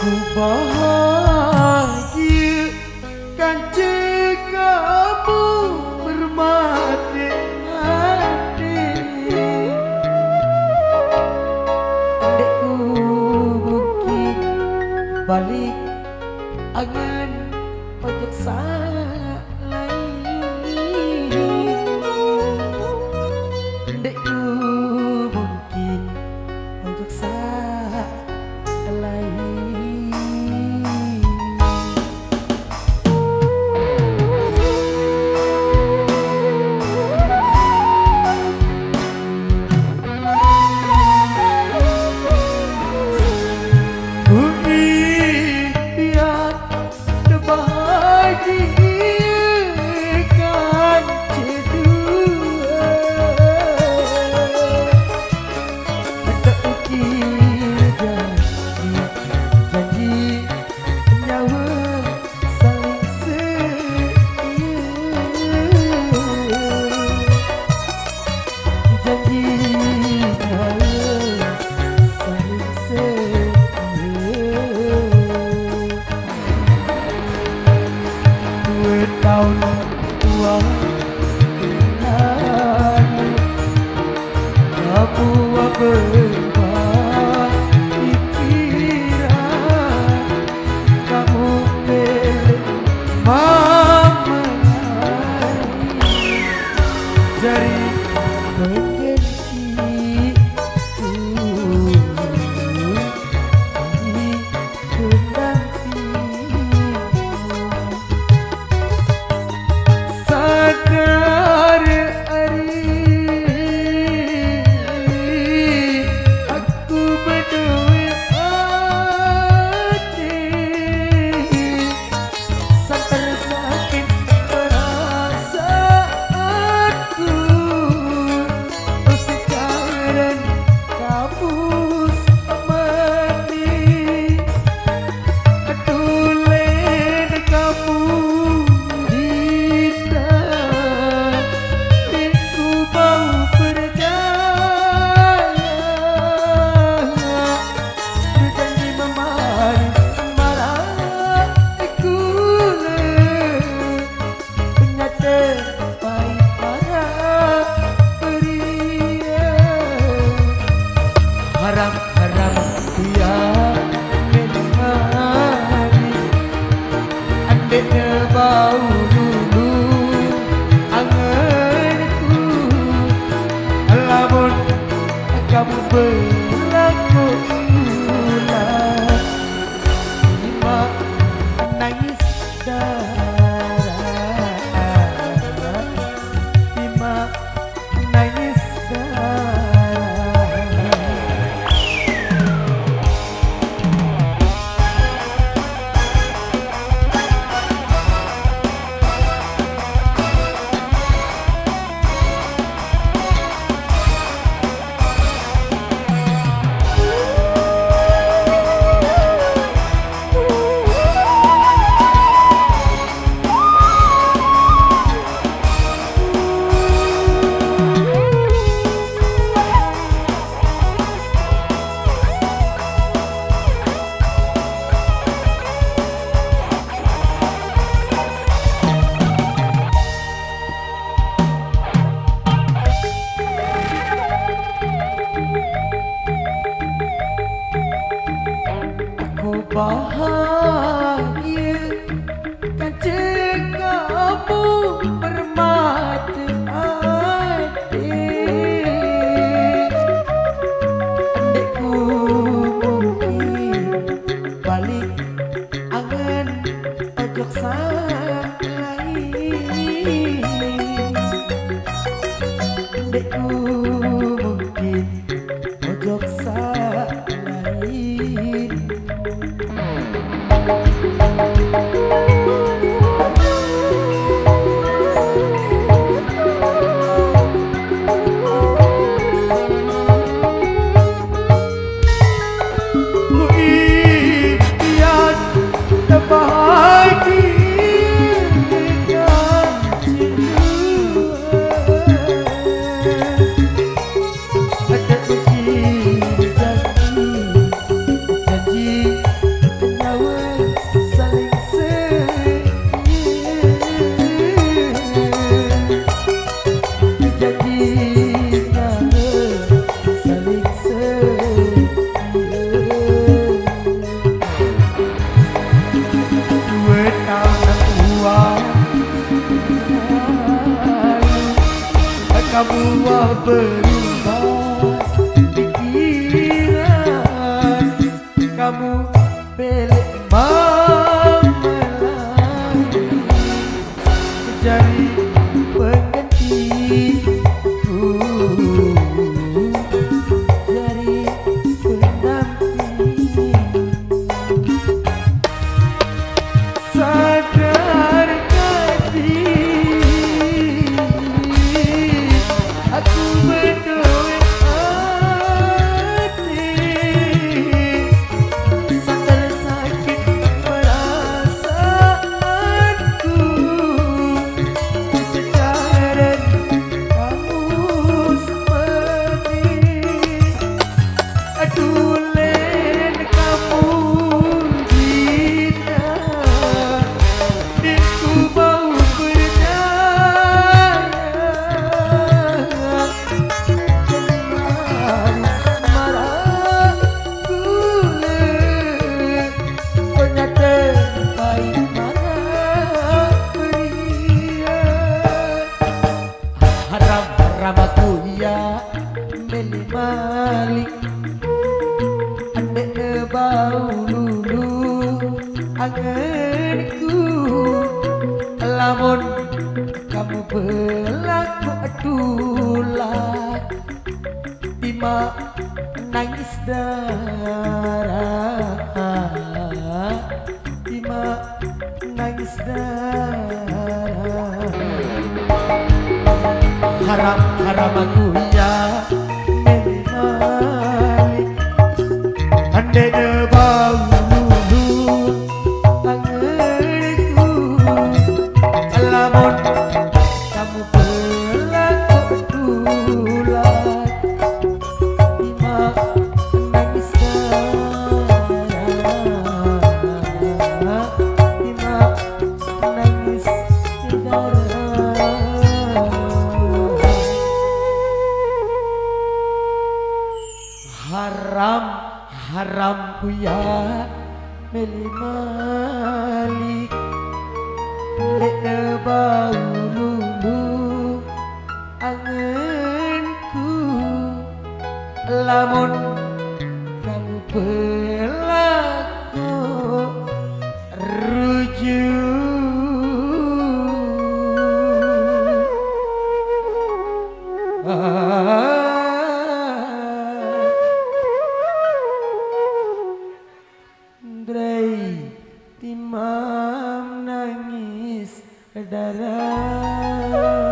Ku bahagia kan kamu bermati hati. Andai ku mungkin balik angan ojek salai. Andai ku mungkin ojek salai. Tahun tua lalu kamu berubah pikiran, kamu memulai dari penghentiku di penantimu. Sadar aku berdua hati, sampai sakit perasaanku. Sekarang kamu amani, tulen kamu indah, ku mau percaya, berjanji memanis marahku, ternyata pahit para pria. Harap-harap dia menemani, andainya bau dulu anganku. Lamun kamu berlaku ulang, terima nangis darah, terima nangis darah. Aku bahagia kan kamu bermati hati. Andai ku mungkin balik angan ojok salai. Andai ku mungkin ojok salai. Ada kamu wah berubah pikiran, kamu belek memelai jari penggantiku, jari pendamping. Sadarkan diri, aku berdoa hati, sadar sakit perasaanku, secara kamu seperti adulen kamu bina, dan ku mau berdaya dan manis marahku, ternyata baik mana beria. Haram-haram aku ya beli malik, andek bau lulu anganku, lamun kamu berlaku adulah tima nangis darah, tima nangis darah. Haram-haram aku ya beli malik, andek bau lulu anganku, lamun kamu berlaku adulah tima nangis darah, tima nangis darah. Haram ku ya beli malik, lek bau lulu anganku, lamun kamu berlaku rujuk. Drai timam nangis darah.